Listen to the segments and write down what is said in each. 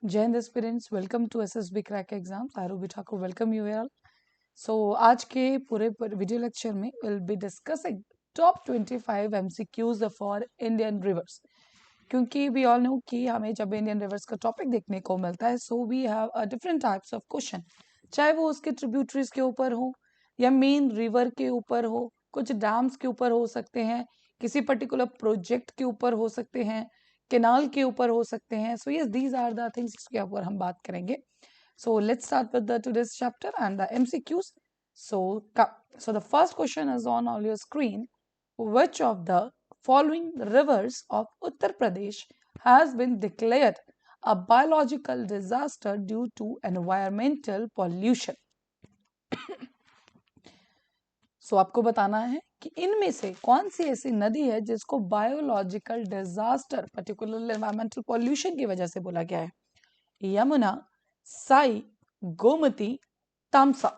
जय हिंद aspirants, welcome to SSB crack exams. Arubi Thakur welcome you all. So आज के पूरे वीडियो लेक्चर में will be discussing top 25 MCQs for Indian rivers. क्योंकि वी ऑल नो कि हमें जब इंडियन रिवर्स का टॉपिक देखने को मिलता है so we have different types of question, चाहे वो उसके ट्रिब्यूटरीज के ऊपर हो या मेन रिवर के ऊपर हो, कुछ डैम्स के ऊपर हो सकते हैं, किसी पर्टिकुलर प्रोजेक्ट के ऊपर हो सकते हैं, केनाल के ऊपर हो सकते हैं। So yes, these are the things जिसके ऊपर हम बात करेंगे। So let's start with the today's chapter and the MCQs. So the first question is on all your screen. Which of the following rivers of Uttar Pradesh has been declared a biological disaster due to environmental pollution? सो आपको बताना है कि इनमें से कौन सी ऐसी नदी है जिसको biological disaster particular environmental pollution की वजह से बोला गया है। Yamuna, Sai, Gomti, Tamsa.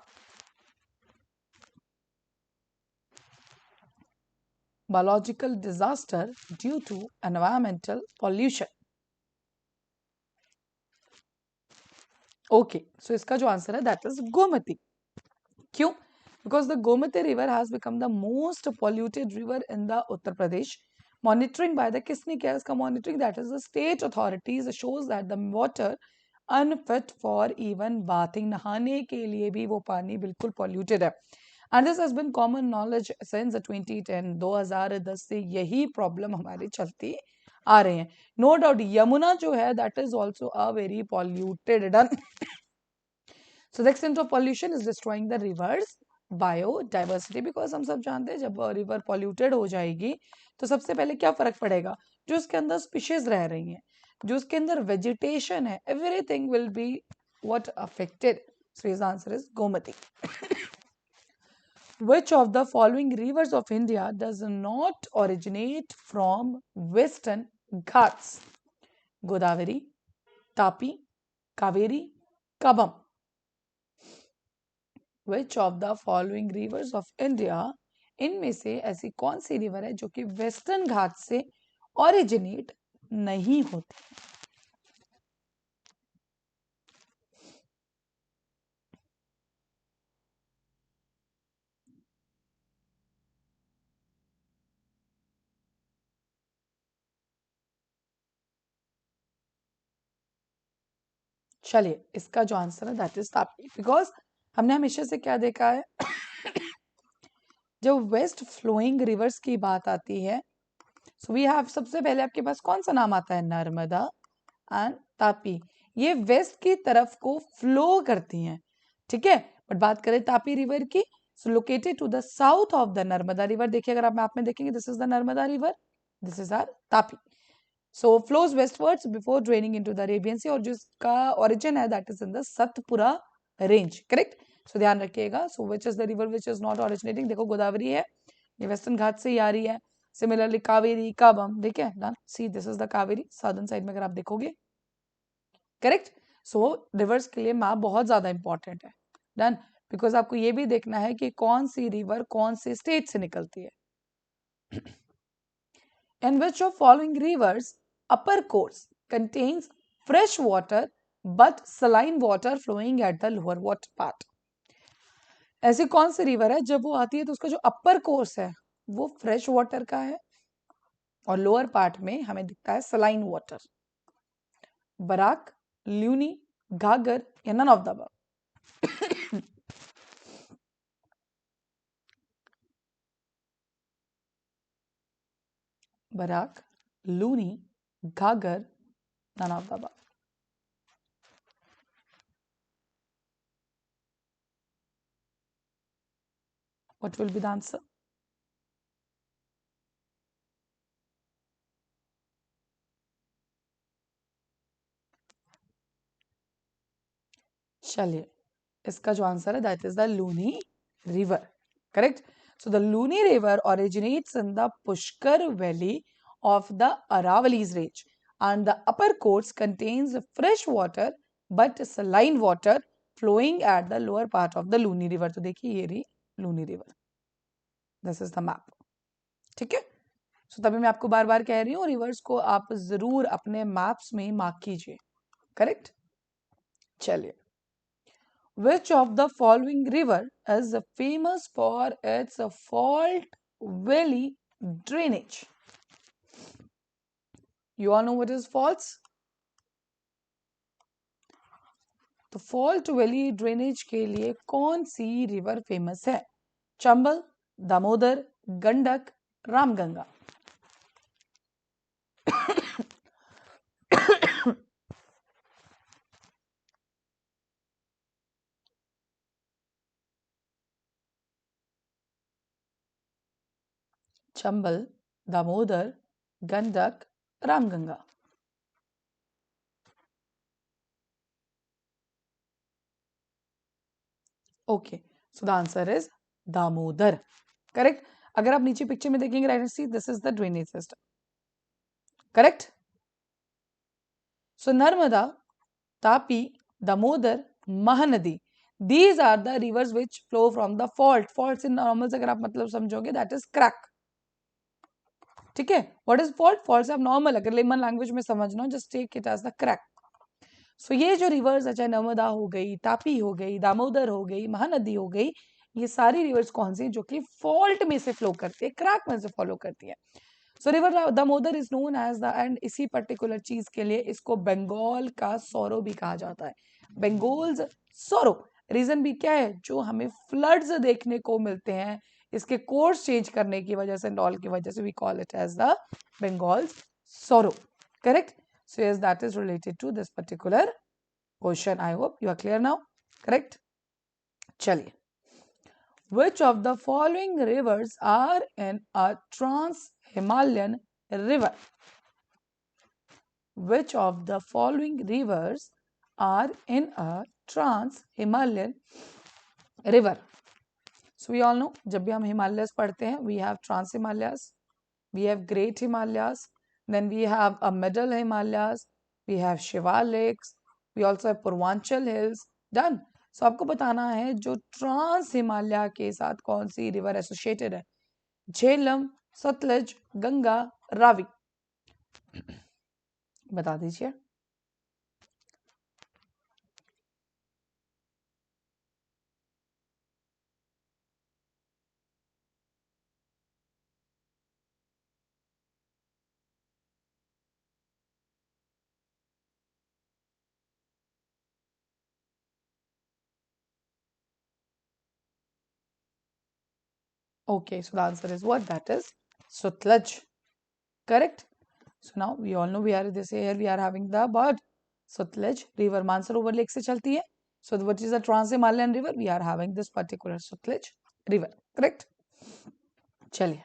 Biological disaster due to environmental pollution. Okay, so इसका जो आंसर है दैट इज गोमती। क्यों? Because the Gomati river has become the most polluted river in the Uttar Pradesh. Monitoring by the किसने किया इसका monitoring, that is the state authorities, shows that the water unfit for even bathing, नहाने के लिए भी वो पानी बिल्कुल polluted है। And this has been common knowledge since 2010, 2010 से यही problem हमारी चलती आ रही है। No doubt यमुना जो है that is also a very polluted done. So the extent of pollution is destroying the rivers biodiversity, because हम सब जानते हैं जब रिवर पॉल्यूटेड हो जाएगी तो सबसे पहले क्या फर्क पड़ेगा, जो उसके अंदर स्पीशीज रह रही हैं, जो उसके अंदर वेजिटेशन है, everything will be what affected. So his answer is Gomti. Which of the following rivers of India does not originate from Western Ghats? Godavari, Tapi, Kaveri, Kabam. Which of the following rivers of India, इनमें से ऐसी कौन सी river है जो कि western घाट से originate नहीं होती? चलिए, इसका जो आंसर है दैट इज तापी। बिकॉज हमने हमेशा से क्या देखा है, जब वेस्ट फ्लोइंग रिवर्स की बात आती है सो वी हैव, सबसे पहले आपके पास कौन सा नाम आता है, नर्मदा एंड तापी। ये वेस्ट की तरफ को फ्लो करती हैं, ठीक है। बट बात करें तापी रिवर की, so located to the south of the Narmada river. देखिए अगर आप मैप में देखेंगे, this is the Narmada river, this is our Tapi. So flows westwards before draining into the Arabian sea, और जिसका ओरिजिन है that is in the Satpura range, correct. So ध्यान रखिएगा। So which is the river which is not originating, देखो गोदावरी है, ये western घाट से ही आ रही है। सिमिलरली कावेरी, काबम, देखिए done, C this is the Kaveri, southern side में अगर आप देखोगे, करेक्ट। सो रिवर्स के लिए मैप बहुत ज्यादा इंपॉर्टेंट है, डन। बिकॉज आपको ये भी देखना है कि कौन सी रिवर कौन से स्टेट से निकलती है। In which of following rivers upper course contains fresh water but saline water flowing at the lower water part? ऐसी कौन सी रिवर है जब वो आती है तो उसका जो अपर कोर्स है वो फ्रेश वाटर का है और लोअर पार्ट में हमें दिखता है सलाइन वाटर? बराक, ल्यूनी, घाघर या none of the above? Barak, Luni, Ghaghar, none of the above. What will be the answer? चलिए, इसका जो आंसर है that is the Luni river, correct. So the Luni river originates in the Pushkar valley of the Aravallis range, and the upper course contains fresh water but saline water flowing at the lower part of the Luni river. तो देखिए ये रही Luni river, this is the map, ठीक है। So तभी मैं आपको बार बार कह रही हूँ रिवर्स को आप जरूर अपने मैप्स में मार्क कीजिए, करेक्ट। चलिए, which of the following river is famous for its fault valley drainage? You all know what is faults? तो फॉल्ट वैली ड्रेनेज के लिए कौन सी रिवर फेमस है? Chambal, Damodar, Gandak, Ramganga. Chambal, Damodar, Gandak, Ramganga. Okay, so the answer is Damodar, correct. अगर आप नीचे पिक्चर में देखेंगे राइट सी, this is the drainage system, correct. So Narmada, Tapi, Damodar, Mahanadi, these are the rivers which flow from the fault. Faults in normals अगर आप मतलब समझोगे that is crack, ठीक है। What is fault? फॉल्ट से आप नॉर्मल अगर लेमन लैंग्वेज में समझना हो, just take it as the crack. So ये जो रिवर्स है, चाहे नर्मदा हो गई, तापी हो गई, दामोदर हो गई, महानदी हो गई, ये सारी रिवर्स कौन सी हैं? जो कि फॉल्ट में से फ्लो करती है, क्रैक में से फॉलो करती है। So river Damodar is known as the, and इसी पर्टिकुलर चीज के लिए इसको बंगाल का सौरो भी कहा जाता है, बंगाल्स सौरो। रीजन भी क्या है? जो हमें फ्लड्स देखने को मिलते हैं इसके कोर्स चेंज करने की वजह से, डॉल की वजह से, we call it as the Bengal's sorrow, correct. So yes, that is related to this particular question. I hope you are clear now, correct. चलिए, which of the following rivers are in a trans-Himalayan river? Which of the following rivers are in a trans-Himalayan river? So we all know, जब भी हम Himalayas पढ़ते हैं, we have trans-Himalayas, we have great Himalayas, then we have a middle Himalayas, we have Shivaliks, we also have Purvanchal hills, done। सो आपको बताना है जो trans Himalaya के साथ कौन सी रिवर एसोसिएटेड है? झेलम, सतलज, गंगा, रावी। बता दीजिए। Okay, so the answer is what? That is Sutlej. Correct? So now we all know we are this here we are having the bird Sutlej river Mansarovar lake se chalti hai. So what is the Trans-Himalayan river? We are having this particular Sutlej river. Correct? Chaliye.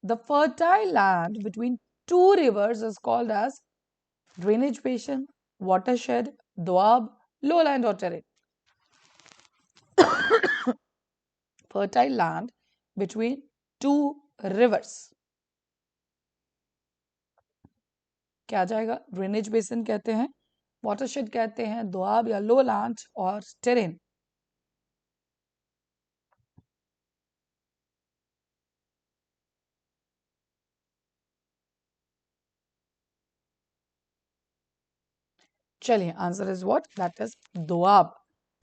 The fertile land between two rivers is called as drainage basin, watershed, doab, lowland or terrain. Fertile land between two rivers. क्या आ जाएगा? Drainage basin कहते हैं, watershed कहते हैं, दोआब या lowland और terrain. चलिए, answer is what? That is doab,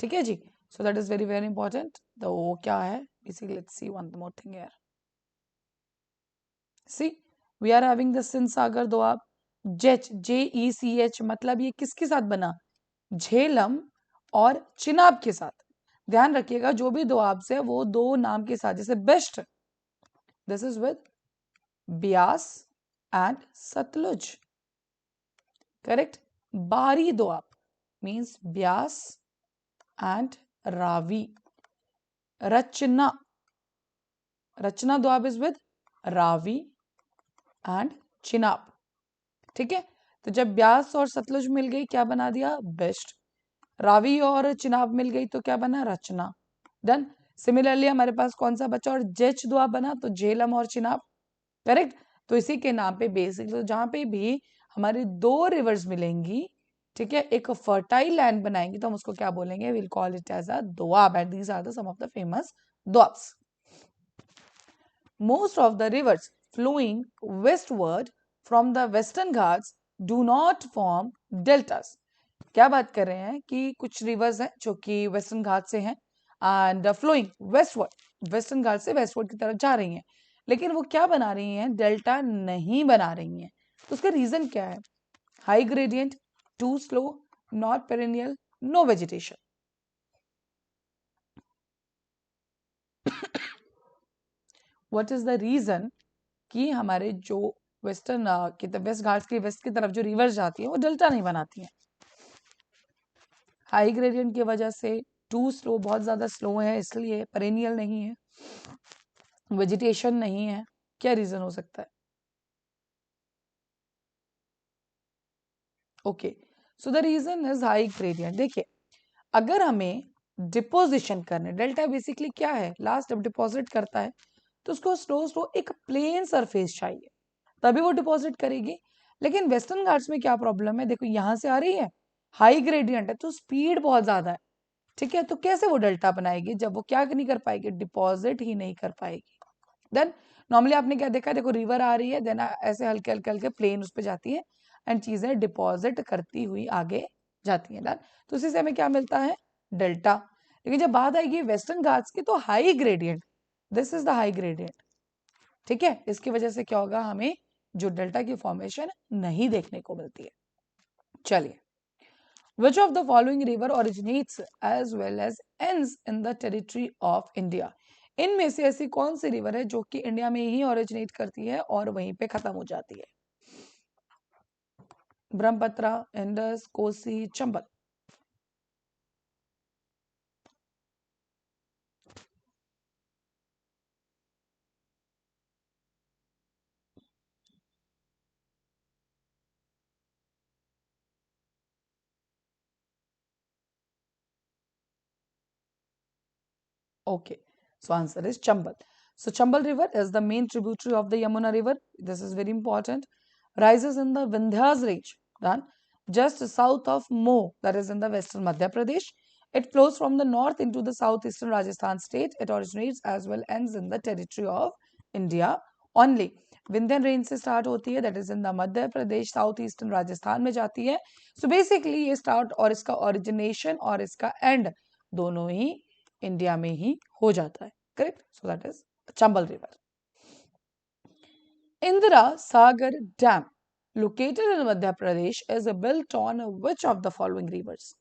ठीक है जी। So that is very very important. तो वो क्या है? Basically let's see one more thing here. See, we are having the Sindh Sagar doab, Jech, JECH, मतलब ये किसके साथ बना? झेलम और चिनाब के साथ। ध्यान रखिएगा, जो भी दोआब से वो दो नाम के साथ, जैसे best, this is with Beas and Sutlej, correct. Bari doab means Beas and Ravi. Rachna, Rachna doab is with Ravi and Chenab, ठीक है। तो जब ब्यास और सतलुज मिल गई क्या बना दिया? बेस्ट। रावी और चिनाब मिल गई तो क्या बना? रचना, डन। सिमिलरली हमारे पास कौन सा बचा? और जेच दोआब बना, तो झेलम और चिनाब, करेक्ट। तो इसी के नाम पे बेसिक, तो जहां पे भी हमारी दो रिवर्स मिलेंगी, ठीक है, एक फर्टाइल लैंड बनाएंगे, तो हम उसको क्या बोलेंगे? Will call it as a doab, and these are the some of the famous doabs. Most of the rivers flowing westward from the Western Ghats do not form deltas. क्या बात कर रहे हैं कि कुछ रिवर्स हैं जो कि वेस्टर्न घाट से हैं एंड फ्लोइंग वेस्टवर्ड, वेस्टर्न घाट से वेस्टवर्ड की तरफ जा रही हैं, लेकिन वो क्या बना रही हैं, डेल्टा नहीं बना रही हैं। तो उसका रीजन क्या है? High gradient, too slow, not perennial, no vegetation. What is the reason कि हमारे जो वेस्टर्न की वेस्ट घाट्स की वेस्ट की तरफ जो रिवर्स जाती है वो डेल्टा नहीं बनाती हैं? हाई ग्रेडियंट की वजह से, टू स्लो बहुत ज़्यादा स्लो है इसलिए, पेरेनियल नहीं है, वेजिटेशन नहीं है। क्या रीज़न हो सकता है? Okay, so the reason is high gradient. देखिए, अगर हमें डिपोजिशन करने, डेल्टा बेसिकली क्या है, लास्ट जब डिपॉजिट करता है तो उसको स्लो स्लो एक प्लेन सरफेस चाहिए, तभी वो डिपॉजिट करेगी। लेकिन वेस्टर्न घाट्स में क्या प्रॉब्लम है, देखो यहाँ से आ रही है, हाई ग्रेडियंट है तो स्पीड बहुत ज़्यादा है, ठीक है, तो कैसे वो डेल्टा बनाएगी जब वो क्या नहीं कर पाएगी, डिपॉजिट ही नहीं कर पाएगी। देन नॉर्मली आपने क्या देखा है, देखो रिवर आ रही है, देन ऐसे हल्के हल्के हल्के प्लेन उस पर जाती है एंड चीजें डिपॉजिट करती हुई आगे जाती हैं। डन, तो उसी से हमें क्या मिलता है, डेल्टा। लेकिन जब बात आएगी वेस्टर्न घाट्स की तो high gradient, this is the high gradient, ठीक है, इसकी वजह से क्या होगा, हमें जो डेल्टा की फॉर्मेशन नहीं देखने को मिलती है। चलिए, which of the following river originates as well as ends in the territory of India? इनमें से ऐसी कौन सी रिवर है जो कि इंडिया में ही ओरिजिनेट करती है और वहीं पे खत्म हो जाती है? Brahmaputra, Indus, Kosi, Chambal. Okay, so answer is Chambal. So Chambal River is the main tributary of the Yamuna River. This is very important. Rises in the Vindhyas range, done just south of Mo, that is in the western Madhya Pradesh. It flows from the north into the southeastern Rajasthan state. It originates as well ends in the territory of India only. Vindhyan range से start होती है, that is in the Madhya Pradesh, south eastern Rajasthan में जाती है। So basically ये start और इसका origination और इसका एंड दोनों ही इंडिया में ही हो जाता है, correct. So that is Chambal river. Indira Sagar dam located in Madhya Pradesh is built on which of the following rivers?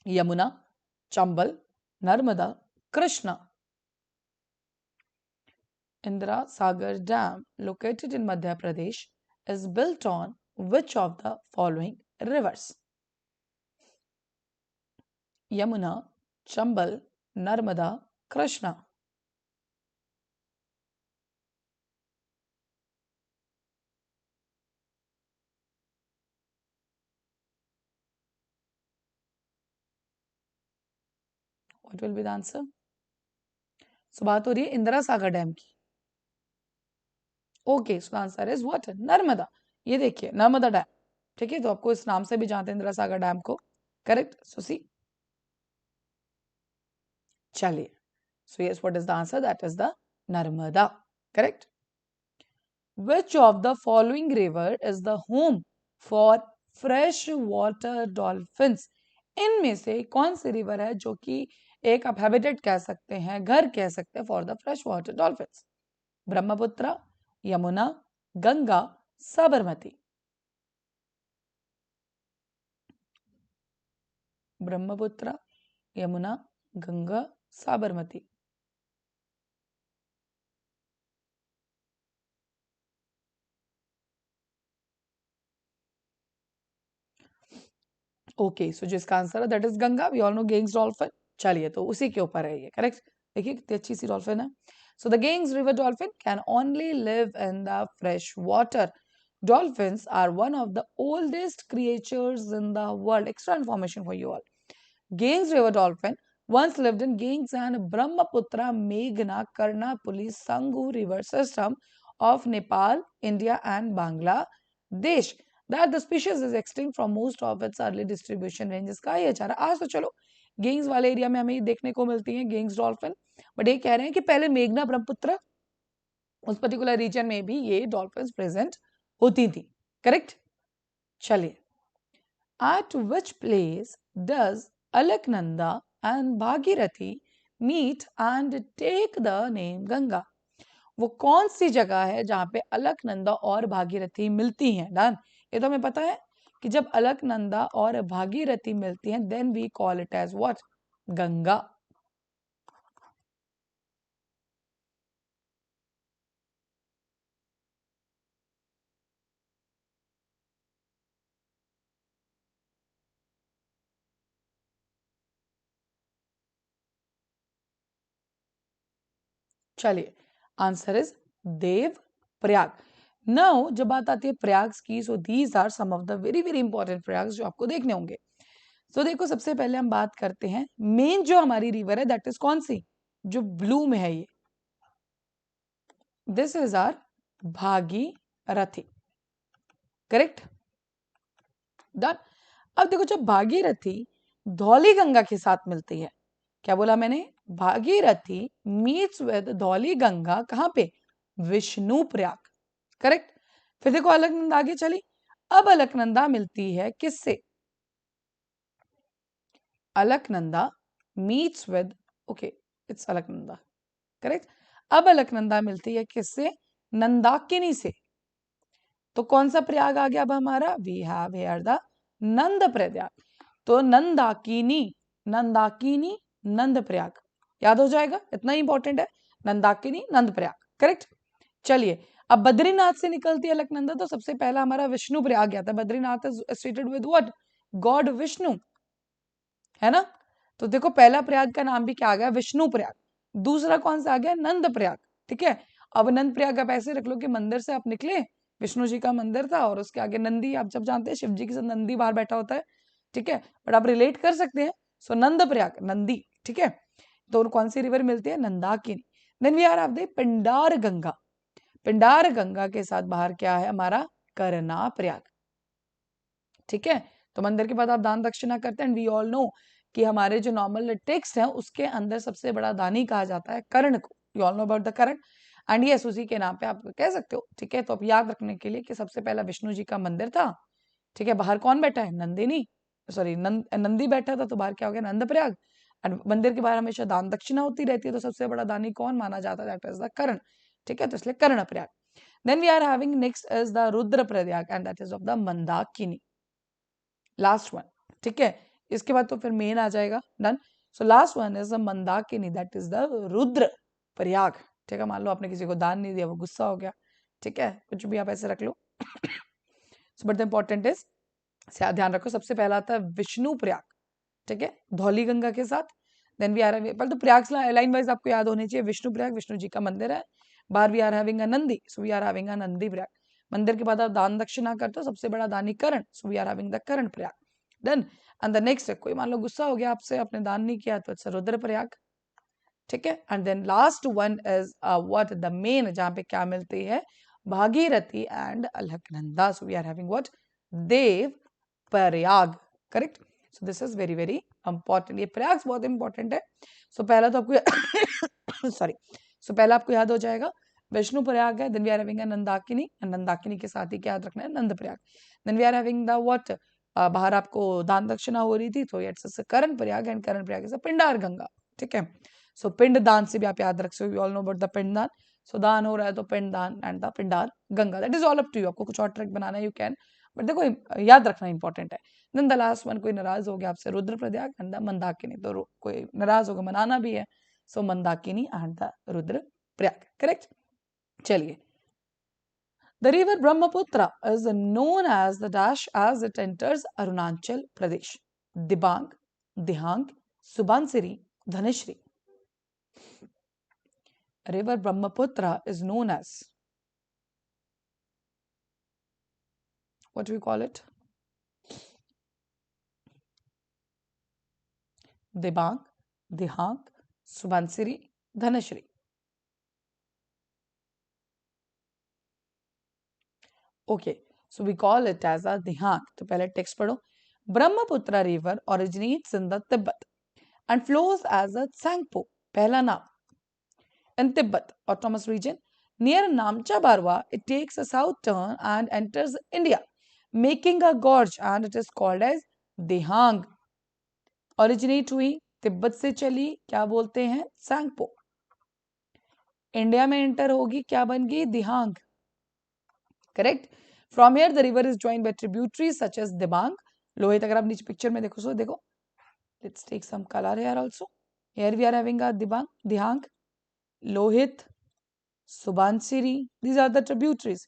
Yamuna, Chambal, Narmada, Krishna. Indira Sagar Dam located in Madhya Pradesh is built on which of the following rivers? Yamuna, Chambal, Narmada, Krishna. What will be the answer? So बात हो रही है Indira Sagar dam की। Okay, so answer is what, Narmada. ये देखिए Narmada dam, ठीक है, तो आपको इस नाम से भी जानते हैं इंदिरा सागर डैम को, करेक्ट। सो सी, चलिए, so yes, what is the answer, that is the Narmada, correct. Which of the following river is the home for fresh water dolphins? इनमें से कौन सी रिवर है जो कि एक आप हैबिटेट कह सकते हैं, घर कह सकते हैं for the fresh water dolphins? Brahmaputra, Yamuna, Ganga, Sabarmati. Brahmaputra, Yamuna, Ganga, Sabarmati. Okay, so जिसका आंसर है that is Ganga. We all know Ganges dolphin. चलिए, तो उसी के ऊपर है ये, करेक्ट। देखिए कितनी अच्छी सी डॉल्फिन है। So the Ganges river dolphin can only live in the fresh water. Dolphins are one of the oldest creatures in the world. Extra information for you all. Ganges river dolphin once lived in Ganges and Brahmaputra, Meghna, Karnapuli, Sanghu river system of Nepal, India and Bangladesh. That the species is extinct from most of its early distribution ranges. का ये चारा आज तो चलो Ganges वाले area में हमें देखने को मिलती है गेंग्स डॉल्फिन, बट ये कह रहे हैं कि पहले मेघना ब्रह्मपुत्र उस पर्टिकुलर रीजन में भी ये डॉल्फिन प्रेजेंट होती थी। करेक्ट। चलिए, at which place does Alaknanda and Bhagirathi meet and take the name Ganga? वो कौन सी जगह है जहां पे अलकनंदा और भागीरथी मिलती हैं? डन। ये तो हमें पता है कि जब अलकनंदा और भागीरथी मिलती हैं then we call it as what? Ganga. चलिए, answer is Devprayag. Now जब बात आती है प्रयाग की, so these are some of the very very important Prayag जो आपको देखने होंगे। तो देखो, सबसे पहले हम बात करते हैं मेन जो हमारी रिवर है दैट इज कौन सी? जो ब्लू में है ये, this is our Bhagirathi. Correct. Done. अब देखो, जब भागीरथी धौली गंगा के साथ मिलती है, क्या बोला मैंने? भागीरथी मीट्स विद धौली गंगा कहां पे? विष्णु प्रयाग। करेक्ट। फिर देखो, अलकनंदा आगे चली। अब अलकनंदा मिलती है किससे? Alaknanda meets with, okay it's Alaknanda. Correct. अब अलकनंदा मिलती है किससे? नंदाकिनी से। तो कौन सा प्रयाग आ गया अब हमारा? वी हैव हियर द नंद प्रयाग। तो नंदाकिनी, नंदाकिनी नंद प्रयाग याद हो जाएगा, इतना ही इंपॉर्टेंट है। नंदाकिनी नंद प्रयाग। करेक्ट। चलिए, अब बद्रीनाथ से निकलती है अलकनंदा, तो सबसे पहला हमारा विष्णु प्रयाग गया था। Badrinath is associated with what? God Vishnu, है ना? तो देखो, पहला प्रयाग का नाम भी क्या आ गया? विष्णु प्रयाग। दूसरा कौन सा आ गया? नंद प्रयाग। ठीक है। अब नंद प्रयाग आप ऐसे रख लो कि मंदिर से आप निकले, विष्णु जी का मंदिर था और उसके आगे नंदी, आप जब जानते हैं शिव जी के साथ नंदी बाहर बैठा होता है। ठीक है, बट आप रिलेट कर सकते हैं। सो नंद प्रयाग, नंदी। ठीक है। तो कौन सी रिवर मिलती है? Nandakini. Then we are of the Pindar Ganga. Pindar Ganga के साथ बाहर क्या है हमारा? करना प्रयाग। ठीक है। तो मंदिर के बाद आप दान दक्षिणा करते हैं, एंड वी ऑल नो कि हमारे जो नॉर्मल टेक्स्ट है उसके अंदर सबसे बड़ा दानी कहा जाता है कर्ण को। You all know about the Karna, and yes उसी के नाम पे आप कह सकते हो। ठीक है। तो अब याद रखने के लिए कि सबसे पहला विष्णु जी का मंदिर था। ठीक है। बाहर कौन बैठा है? नंदिनी, सॉरी नंदी बैठा था, तो बाहर क्या हो गया? नंद प्रयाग। एंड मंदिर के बाहर हमेशा दान दक्षिणा होती रहती है, तो सबसे बड़ा दानी कौन माना जाता है? That is the Karna. ठीक है। तो इसलिए Karnaprayag. Then we are having next is the Rudraprayag, and that is of the Mandakini, last one. ठीक है। इसके बाद तो फिर मेन आ जाएगा। Done. So last one is the Mandakini, that is the Rudra Prayag. ठीक है। मान लो आपने किसी को दान नहीं दिया, वो गुस्सा हो गया। ठीक है, कुछ भी आप ऐसे रख लो। So but the important is, ध्यान रखो, सबसे पहला आता है विष्णु प्रयाग। ठीक है, धौली गंगा के साथ। देन वी आर, पहले तो प्रयाग लाइन वाइज आपको याद होनी चाहिए। विष्णु प्रयाग, विष्णु जी का मंदिर है। बाहर we are having a Nandi, so we are having a Nandi Prayag. मंदिर के बाद आप दान दक्षिणा करते हो, सबसे बड़ा दानी Karna, so we are having the Karnaprayag. Then and the next, कोई मान लो गुस्सा हो गया आपसे, आपने दान नहीं किया, तो इट्स रुद्र प्रयाग। ठीक है। And then last one is what? The main, जहां पे क्या मिलती है? Bhagirathi and Alaknanda, so we are having what? Dev Prayag. Correct. So this is very very important, ये प्रयाग बहुत इंपॉर्टेंट है। सो पहला तो आपको सॉरी, सो पहला आपको याद हो जाएगा विष्णु प्रयाग है। Then we are having Nandakini, Nandakini के साथ ही क्या याद रखना है? Nandprayag. Then we are having the what? बाहर आपको दान दक्षिणा हो रही थी, तो it's Karnaprayag, and Karnaprayag is Pindar Ganga. ठीक है। सो पिंड दान से भी आप याद रख सकते हो, you all know about the पिंड दान। सो दान हो रहा है तो पिंड दान and the Pindar Ganga, that is all up to you. आपको कुछ और ट्रिक बनाना है, यू कैन, बट देखो याद रखना इंपॉर्टेंट है। देन द लास्ट वन, कोई नाराज हो गया आपसे, Rudraprayag and the Mandakini. तो कोई नाराज होगा, मनाना भी है, so Mandakini and the Rudraprayag. Correct. चलिए, the river Brahmaputra is known as the dash as it enters Arunachal Pradesh? Dibang, Dihang, Subansiri, Dhansiri. River Brahmaputra is known as, what do we call it? Dibang, Dihang, Subansiri, Dhanashri. Okay, so we call it as a Dihang. तो पहले text पढ़ो। Brahmaputra river originates in the Tibet and flows as a Tsangpo, पहला नाम, in Tibet autonomous region. Near Namcha Barwa, it takes a south turn and enters India, making a gorge, and it is called as Dehang. Originate हुई तिब्बत से चली, क्या बोलते हैं, Tsangpo. India में enter होगी, क्या बन गई, Dihang. Correct. From here the river is joined by tributaries such as Dibang. Lohit, अगर आप नीचे पिक्चर में देखो, सो देखो, let's take some colour here also. Here we are having a Dibang, Dihang, Lohit, Subansiri, these are the tributaries.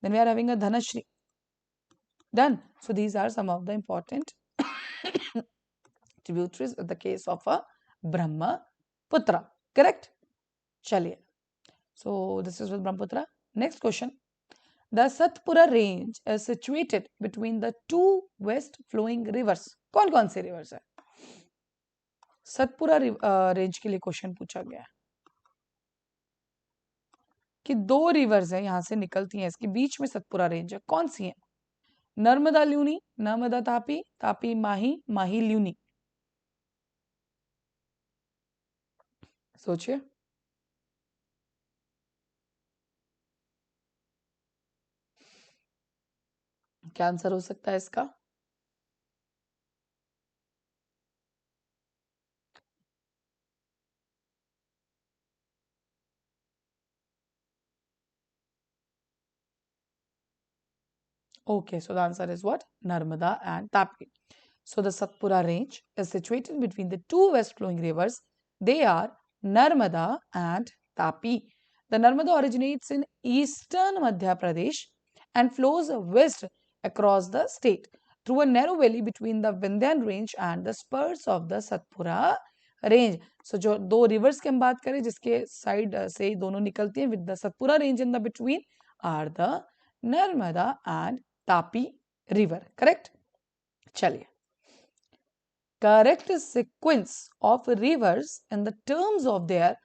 Then we are having a Dhanashri. Done. So these are some of the important tributaries in the case of a Brahmaputra. Correct? Chaliye. So this is with Brahmaputra. Next question. The Satpura range is situated between the two west flowing rivers. कौन कौन से rivers है? Satpura range के लिए question पूछा गया है कि दो रिवर्स है यहां से निकलती हैं, इसके बीच में सतपुरा रेंज है, कौन सी है? नर्मदा ल्यूनी, नर्मदा तापी, तापी माही, माही ल्यूनी. सोचिए. क्या आंसर हो सकता है इसका? Okay, so the answer is what? Narmada and Tapi. So the Satpura range is situated between the two west flowing rivers. They are Narmada and Tapi. The Narmada originates in eastern Madhya Pradesh and flows west across the state through a narrow valley between the Vindhyan range and the spurs of the Satpura range. So जो दो rivers की हम बात करें जिसके side से दोनों निकलती हैं with the Satpura range in the between are the Narmada and Tapi river. Correct? चलिए. Correct sequence of rivers in the terms of their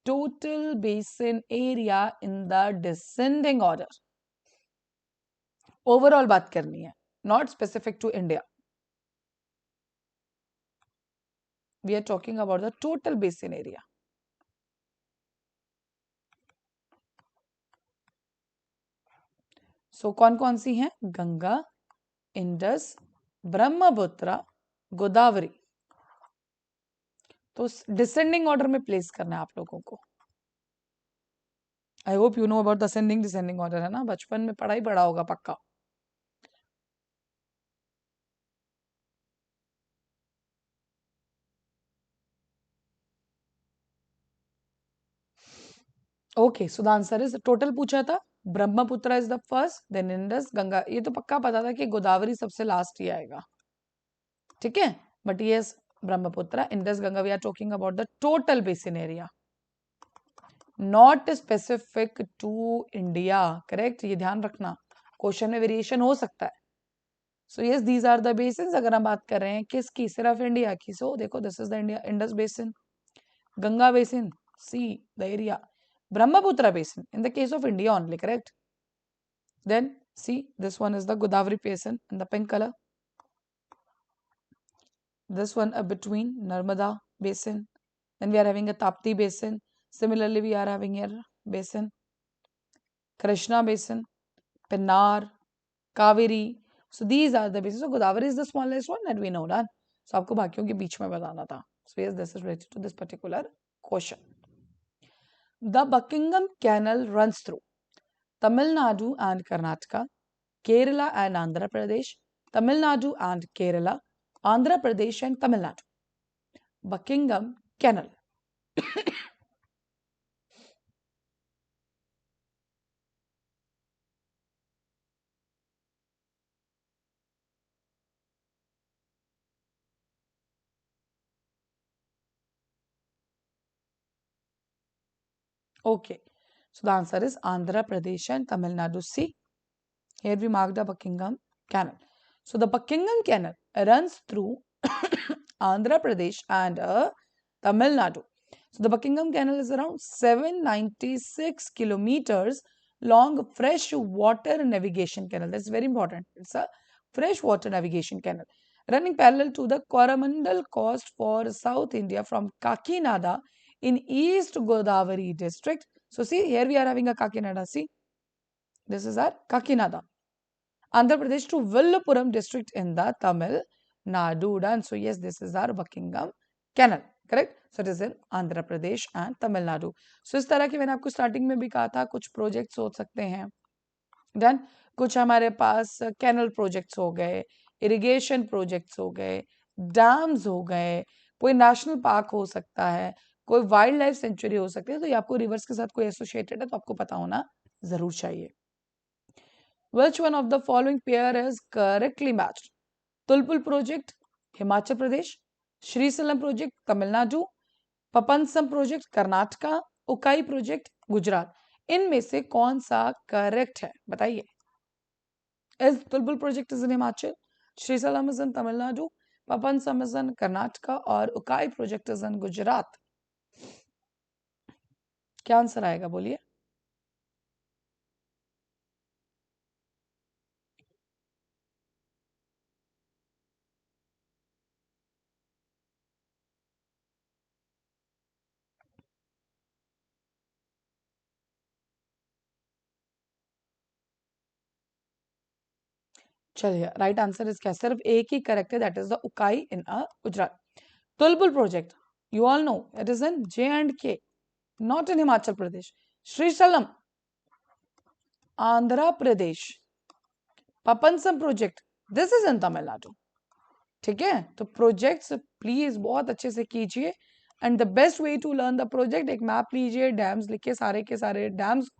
total basin area in the descending order. Overall बात करनी है, not specific to India. We are talking about the total basin area. So कौन कौन सी हैं? Ganga, Indus, Brahmaputra, Godavari. तो descending order में place करना है आप लोगों को. I hope you know about ascending descending order, है ना, बचपन में पढ़ा ही पढ़ा होगा पक्का. Okay, so the answer is total पूछा था. Brahmaputra is the first, then Indus, Ganga. ये तो पक्का पता था कि गोदावरी सबसे लास्ट ही आएगा, ठीक है. But yes, Brahmaputra, Indus, Ganga, we are talking about the total basin area, not specific to India. Correct, ये ध्यान रखना, क्वेश्चन में वेरिएशन हो सकता है. So yes, these are the basin. अगर हम बात कर रहे हैं किसकी, सिर्फ इंडिया की, सो देखो this is the India Indus basin, Ganga basin, see the area, Brahmaputra basin in the case of India only, correct? Then see, this one is the Godavari basin in the pink color. This one between Narmada basin. Then we are having a Tapti basin. Similarly, we are having here basin, Krishna basin, Pennar, Kaveri. So these are the basins. So Godavari is the smallest one that we know that. So आपको बाकियों के बीच में बताना था. So yes, this is related to this particular question. The Buckingham Canal runs through Tamil Nadu and Karnataka, Kerala and Andhra Pradesh, Tamil Nadu and Kerala, Andhra Pradesh and Tamil Nadu. Buckingham Canal. Okay, so the answer is Andhra Pradesh and Tamil Nadu. See, here we mark the Buckingham Canal. So the Buckingham Canal runs through Andhra Pradesh and Tamil Nadu. So the Buckingham Canal is around 796 kilometers long fresh water navigation canal. That's very important. It's a fresh water navigation canal running parallel to the Coromandel coast for South India from Kakinada in East Godavari district. So see, here we are having a Kakinada. See, this is our Kakinada. Andhra Pradesh to Villapuram district in the Tamil Nadu. Done. So yes, this is our Buckingham Canal. Correct. So it is in Andhra Pradesh and Tamil Nadu. सो इस तरह के मैंने आपको starting में भी कहा था कुछ प्रोजेक्ट्स हो सकते हैं. देन कुछ हमारे पास कैनल प्रोजेक्ट्स हो गए, इरिगेशन प्रोजेक्ट्स हो गए, डैम्स हो गए, कोई नेशनल पार्क हो सकता है, कोई वाइल्ड लाइफ सेंचुरी हो सकती है. तो ये आपको रिवर्स के साथ कोई एसोसिएटेड है तो आपको पता होना जरूर चाहिए. Which one of the following pair is correctly matched? Tulpul project, Himachal Pradesh. Srisalam project, Tamil Nadu. Papansam project, Karnataka. Ukai project, Gujarat. इनमें से कौन सा करेक्ट है बताइए. Is Tulpul project is in Himachal, Srisalam is in Tamil Nadu, Papansam is in Karnataka और Ukai project is in Gujarat. क्या answer आएगा बोलिए. चलिए, राइट आंसर इज क्या, सिर्फ एक ही करेक्ट है, that is the Ukai in Gujarat. Tulbul project, you all know it is in J&K, not in Himachal Pradesh. Srisalam, Andhra Pradesh. Papansam project, this is in Tamil Nadu. ठीक है, तो प्रोजेक्ट्स प्लीज बहुत अच्छे से कीजिए. And the best way to learn the project, एक map लीजिए, dams लिखिए, सारे के सारे डैम्स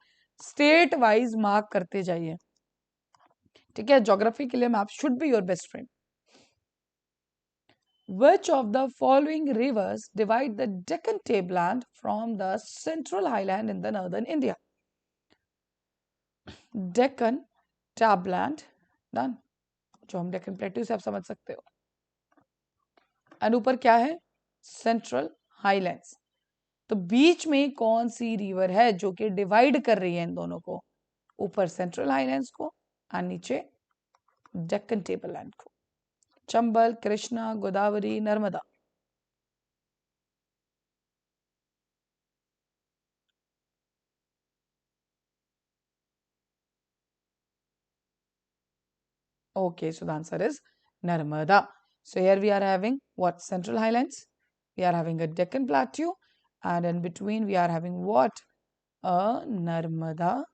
स्टेट वाइज मार्क करते जाइए. ठीक है, ज्योग्राफी के लिए map should be your best friend. Which of the following rivers divide the Deccan tableland from the central highland in the northern India? Deccan tableland, done, जो हम Deccan plateau से आप समझ सकते हो. एंड ऊपर क्या है, सेंट्रल हाईलैंड्स. तो बीच में कौन सी रिवर है जो कि डिवाइड कर रही है इन दोनों को, ऊपर सेंट्रल हाईलैंड्स को और नीचे डेक्कन टेबललैंड को. Chambal, Krishna, Godavari, Narmada. Okay, so the answer is Narmada. So here we are having what? Central Highlands. We are having a Deccan Plateau, and in between we are having what? A Narmada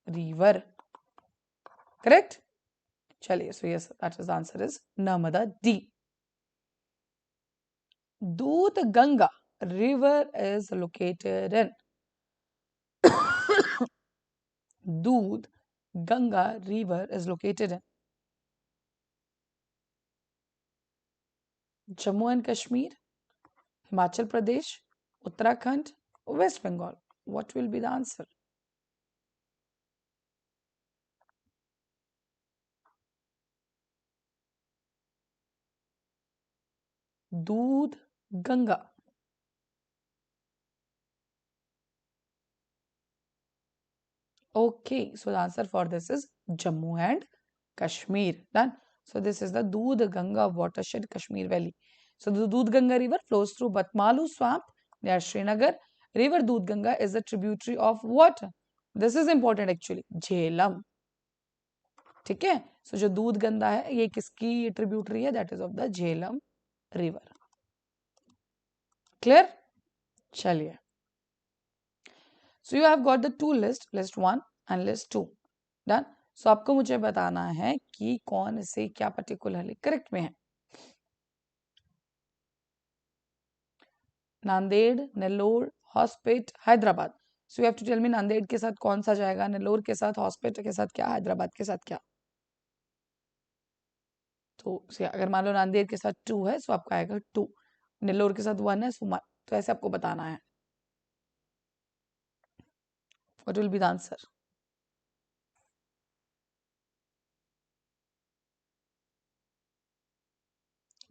river. Correct? Chaliye. So yes, that is the answer is Narmada D. Doodh Ganga river is located in Doodh Ganga river is located in Jammu and Kashmir, Himachal Pradesh, Uttarakhand, West Bengal. What will be the answer? दूध Ganga. Okay, so the answer for this is Jammu and Kashmir. Done. So this is the Doodh Ganga watershed, Kashmir Valley. So the Doodh Ganga river flows through Batmalu swamp near Srinagar. River Doodh Ganga is a tributary of what? This is important actually. Jhelum. ठीक है. So जो दूध गंगा है ये किसकी tributary है? That is of the Jhelum river. Clear? चलिए. So you have got the two list, list 1 and list 2. Done. So आपको मुझे बताना है कि कौन से क्या पर्टिकुलरली करेक्ट में है. Nanded, Nellore, Hospet, Hyderabad. So you have to tell me Nanded के साथ कौन सा जाएगा, नेल्लोर के साथ, हॉस्पिट के साथ क्या, हैदराबाद के साथ क्या. तो अगर मान लो नांदेड़ के साथ 2 है सो आपका आएगा 2, नेल्लोर के साथ 1 है सो 1. तो ऐसे आपको बताना है. What will be the answer?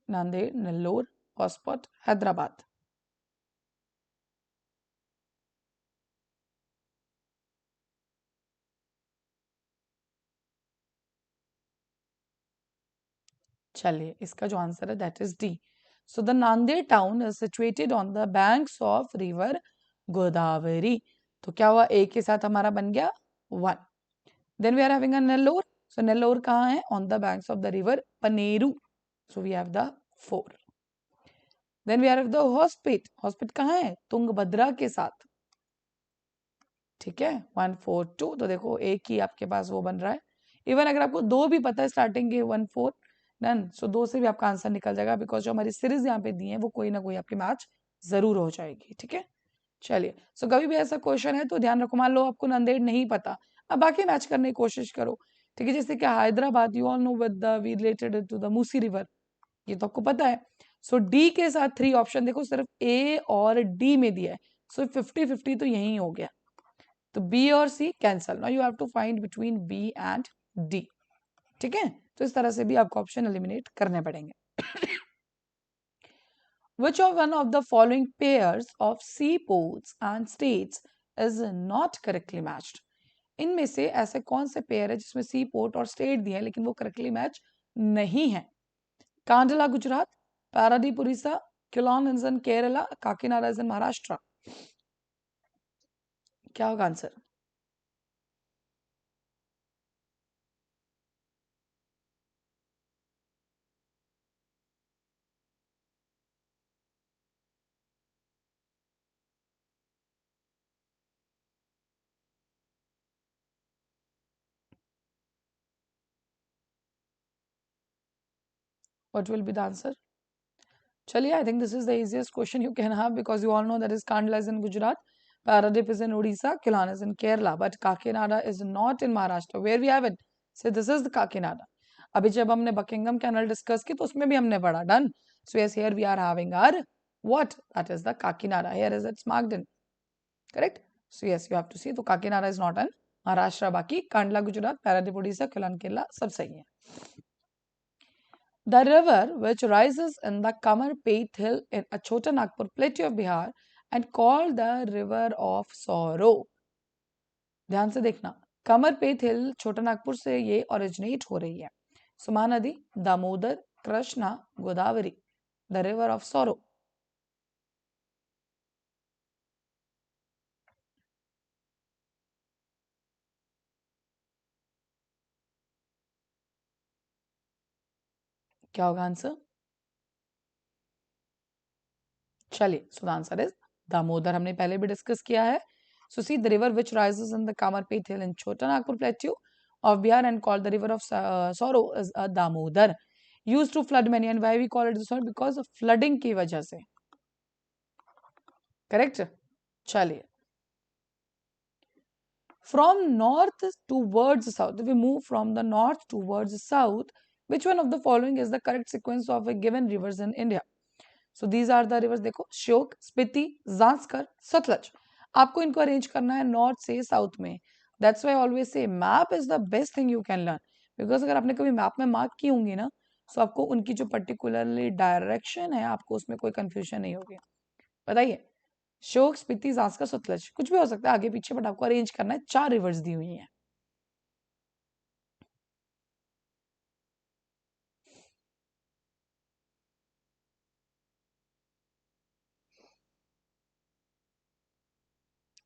Nanded, Nellore, Hospet, Hyderabad. चलिए, इसका जो आंसर है that is D. So the Nanded town is situated on the banks of river Godavari. तो क्या हुआ, एक के साथ हमारा बन गया 1. Then we are having a Nellore. So Nellore कहाँ है? On the banks of the river Paneru. So we have the 4. Then we have the Hospit. Hospit कहाँ है? तुंगभद्रा के साथ. ठीक है, 1 4 2. तो देखो एक ही आपके पास वो बन रहा है. इवन अगर आपको 2 भी पता है स्टार्टिंग के 1 4 डन, सो 2 से भी आपका आंसर निकल जाएगा, बिकॉज जो हमारी सीरीज यहाँ पे दी है वो कोई ना कोई आपकी मैच जरूर हो जाएगी. ठीक है, चलिए. सो कभी भी ऐसा क्वेश्चन है तो ध्यान रखो, मान लो आपको नंदेड़ नहीं पता, अब बाकी मैच करने की कोशिश करो. ठीक है, जैसे कि Hyderabad, you all know with the we related to the Musi river, ये तो आपको पता है. सो डी के साथ 3 ऑप्शन देखो, सिर्फ ए और डी में दिया है. सो 50-50 तो यही हो गया. तो बी और C cancel. Now you have to find between B and D. ठीक है, तो इस तरह से भी आपको ऑप्शन एलिमिनेट करने पड़ेंगे. Which of one of the following pairs of seaports and states is not correctly matched? इनमें से ऐसे कौन से पेयर है जिसमें सी पोर्ट और स्टेट दिए हैं लेकिन वो करेक्टली मैच नहीं है? Kandla Gujarat, Paradip Orissa, clone is in Kerala, Kakinada is in Maharashtra. क्या होगा answer? What will be the answer? चलिए, I think this is the easiest question you can have because you all know that is Kandla is in Gujarat, Paradip is in Odisha, Kilan is in Kerala, but Kakinada is not in Maharashtra. Where we have it? So this is the Kakinada. अभी जब हमने Buckingham canal discuss की तो उसमें भी हमने पढ़ा. Done. So yes, here we are having our what? That is the Kakinada. Here is it's marked in. Correct? So yes, you have to see. तो Kakinada is not in Maharashtra. बाकी Kandla Gujarat, Paradip Odisha, Kilan Kerala सब सही है. The river which rises in the Kamarpet hill in Chota Nagpur plateau of Bihar and called the river of sorrow. ध्यान से देखना, कमरपेट हिल छोटा नागपुर से ये ओरिजिनेट हो रही है. So Mahanadi, Damodar, Krishna, Godavari. The river of sorrow. क्या होगा आंसर? चलिए, so the answer is Damodar. हमने पहले भी डिस्कस किया है. So see the river which rises in the Kamarpet hill in Chota Nagpur plateau of Bihar and called the river of sorrow is a Damodar. Used to flood many. And why we call it this because of flooding की वजह से. Correct. चलिए, from north towards south, if we move from the north towards south, which one of the following is the correct sequence of a given rivers in India? So these are the rivers. देखो, श्योक, स्पीति, जांस्कर, सतलज. आपको इनको arrange करना है north से south में. That's why always say map is the best thing you can learn, because अगर आपने कभी मैप में मार्क की होंगी ना, तो आपको उनकी जो पर्टिकुलरली डायरेक्शन है आपको उसमें कोई कंफ्यूजन नहीं होगी. बताइए, श्योक, स्पीति, जांस्कर, सतलज, कुछ भी हो सकता है आगे पीछे, बट आपको अरेंज करना है. 4 रिवर्स दी हुई हैं.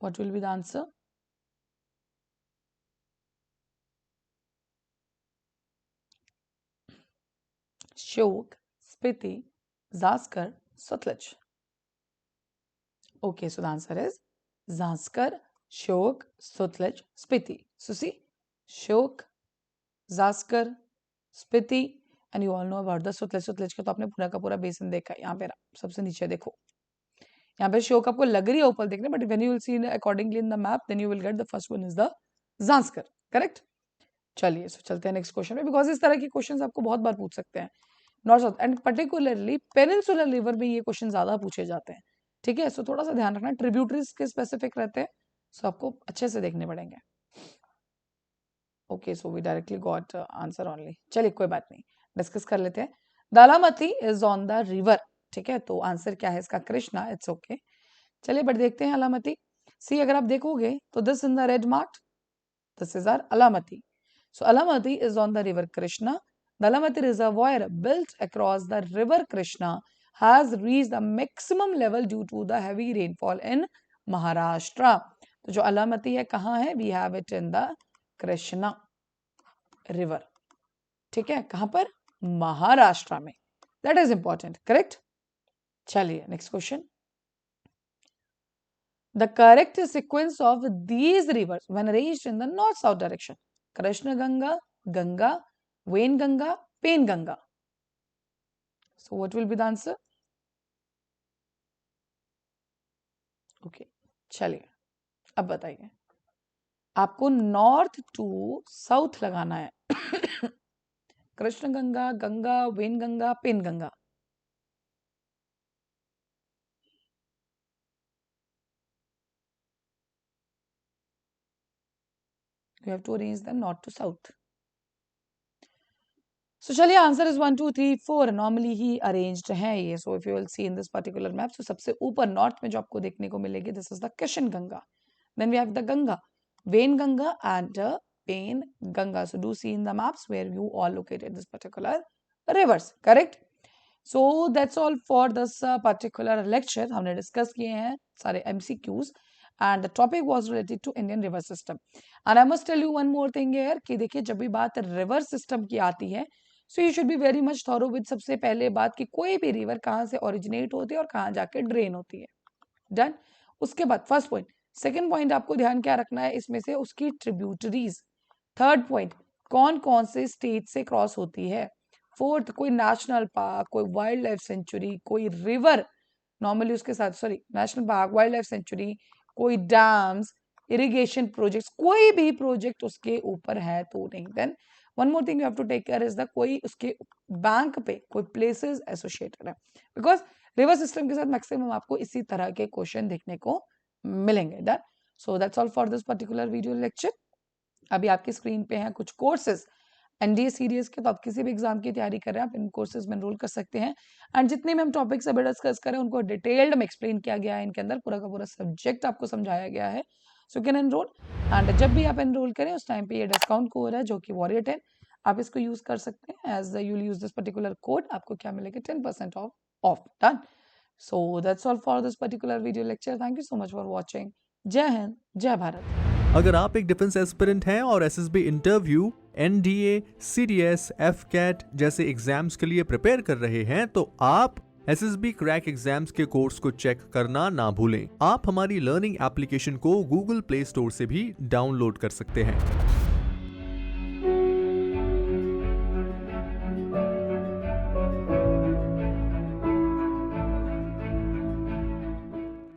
What will be the answer? Shyok, Spiti, Zaskar, Sutlej. Okay, so the answer is Zaskar, Shyok, Sutlej, Spiti. So see, Shyok, Zaskar, Spiti, and you all know about the Sutlej. Sutlej का तो आपने पूरा का पूरा basin देखा है. यहाँ पे सबसे नीचे देखो, यहाँ पे श्योक आपको लग रही है ऊपर देखने, but when you will see accordingly in the map, then you will get the first one is the Zanskar. Correct. चलिए, सो चलते हैं नेक्स्ट क्वेश्चन में, बिकॉज इस तरह के क्वेश्चंस आपको बहुत बार पूछ सकते हैं. North south and particularly peninsular river में ये क्वेश्चन ज्यादा पूछे जाते हैं. ठीक है, सो थोड़ा सा ध्यान रखना, ट्रिब्यूटरीज के स्पेसिफिक रहते हैं, सो आपको अच्छे से देखने पड़ेंगे. Okay, so we directly got answer only. चलिए, कोई बात नहीं, डिस्कस कर लेते हैं. दालामती इज ऑन द रिवर. ठीक है, तो आंसर क्या है इसका? कृष्णा. It's okay. चलिए, बट देखते हैं अलामती. सी, अगर आप देखोगे तो this in the red mark, this is our Almatti. So Alamati is on the river Krishna. The Alamati Reservoir built across the river Krishna has reached the maximum level due to the heavy rainfall in Maharashtra. तो जो अलामती है कहाँ है? We have it in the Krishna river. ठीक है, कहाँ पर? महाराष्ट्र में. That is important, correct? चलिए next question. The correct sequence of these rivers when arranged in the north-south direction. Krishna Ganga, Ganga, Wainganga, Penganga. So what will be the answer? Okay, चलिए अब बताइए. आपको नॉर्थ टू साउथ लगाना है. Krishna Ganga, Ganga, Wainganga, Penganga. You have to arrange them north to south. So चलिए answer इज 1 2 3 4. Normally ही arranged है ये. So if you will see in this particular map, so सबसे ऊपर नॉर्थ में जो आपको देखने को मिलेगी, this is the Krishna Ganga. Then we have the Ganga, Wainganga and Penganga. So do see in the maps where you all located this particular rivers. Correct. So that's all for this particular lecture. हमने discuss किए हैं सारे MCQs and the topic was related to Indian river system. And I must tell you one more thing here कि देखिए जब भी बात river system की आती है, so you should be very much thorough with सबसे पहले बात कि कोई भी रिवर कहाँ से ओरिजिनेट होती है और कहाँ जाके ड्रेन होती है. डन. उसके बाद फर्स्ट पॉइंट. सेकंड पॉइंट आपको ध्यान क्या रखना है इसमें से? उसकी ट्रिब्यूटरीज. थर्ड पॉइंट, कौन कौन से स्टेट से क्रॉस होती है. फोर्थ, कोई नेशनल पार्क, कोई वाइल्ड लाइफ सेंचुरी, कोई रिवर नॉर्मली उसके साथ, sorry national park, wild life sanctuary, कोई डैम्स, इरिगेशन प्रोजेक्ट्स, कोई भी प्रोजेक्ट उसके ऊपर है तो नहीं. Then one more thing you have to take care is the कोई उसके बैंक पे कोई प्लेसेस एसोसिएटेड है. बिकॉज रिवर सिस्टम के साथ मैक्सिमम आपको इसी तरह के क्वेश्चन देखने को मिलेंगे. Done. So that's all for this particular video lecture. अभी आपकी स्क्रीन पे हैं कुछ कोर्सेज NDA सीरीज के, तो आप किसी भी एग्जाम की तैयारी कर रहे हैं आप इन कोर्सेज में एनरोल कर सकते हैं. एंड जितने भी हम टॉपिक्स अभी डिस्कस करें उनको डिटेल्ड में एक्सप्लेन किया गया है. इनके अंदर पूरा का पूरा सब्जेक्ट आपको समझाया गया है. So can enrol. एंड जब भी आप एनरोल करें उस टाइम पे ये डिस्काउंट कोड है जो कि वॉरियर 10, आप इसको यूज कर सकते हैं. As you use this particular code आपको क्या मिलेगा? 10% off. Done. So that's all for this particular video lecture. Thank you so much for watching. जय हिंद, जय भारत. अगर आप एक डिफेंस एस्पिरेंट हैं और SSB interview, NDA, CDS, FCAT जैसे एग्जाम्स के लिए प्रिपेयर कर रहे हैं तो आप SSB क्रैक एग्जाम्स के कोर्स को चेक करना ना भूलें. आप हमारी लर्निंग एप्लीकेशन को Google Play Store से भी डाउनलोड कर सकते हैं.